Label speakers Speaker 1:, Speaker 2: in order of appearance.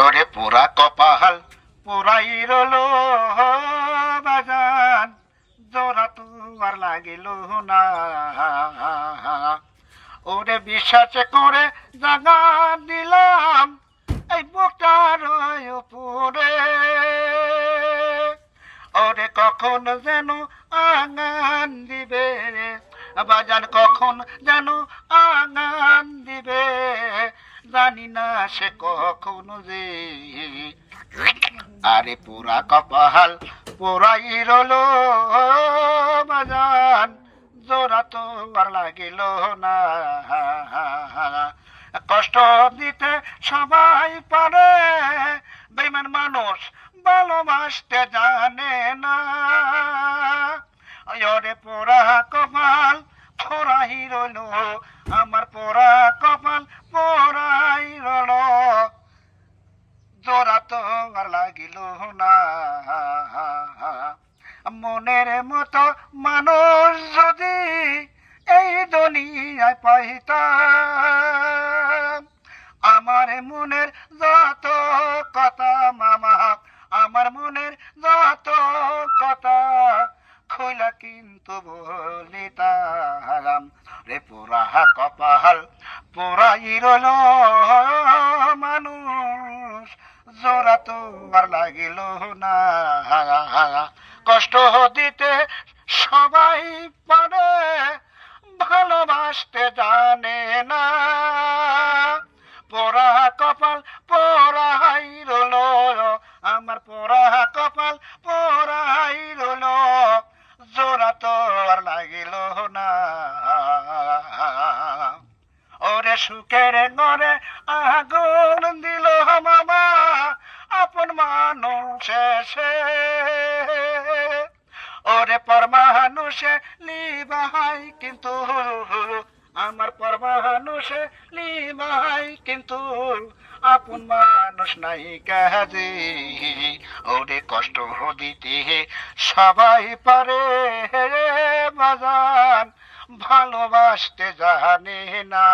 Speaker 1: ওরে পোড়া কপাল পোড়াই রলো বাজান, জোড়া তো আর লাগিল না। ওরে বিশ্বাস করে জাগা দিলাম এই বুকটার উপরে, ওরে কখন যেন আঙান দিবে বাজান, কখন যেন আঙান দিবে, জানি না সে কখন যে। আরে পোড়া কপাল পোড়াই রলো বাজান, জোড়া তো আর লাগিল না। কষ্ট দিতে সবাই পারে, বেঈমান মানুষ ভালোবাসতে জানে না। ওরে পোড়া কপাল পোড়াই রইল, আমার পোড়া কপাল পোড়াই রইল, জোড়া তো আর লাগিল না। মনের মতো মানুষ যদি এই দুনিয়ায় পাইতাম, আমার মনের যত কথা মামা, আমার মনের যত কথা খুইলা কিন্তু বলিতাম। রে পোড়া কপাল পোড়াই রইল মানুষ, জোড়া তো আর লাগিল না। কষ্ট দিতে সবাই পারে, ভালোবাসতে জানে না। পোড়া কপাল পোড়াই রইল, আমার পোড়া কপাল পোড়াই রইল, জোড়া তো আর লাগিল না। ওরে সুখের ঘরে আগুন দিল মামা, আপন মানুষ এসে, ওরে পর মানুষে লিবাহাই কিন্তু, আমার পর মানুষে লিবাহাই কিন্তু, আপন মানুষ নাই কাজে। ওরে কষ্ট দিতে সবাই পারে বাজান, ভালোবাসতে জানে না।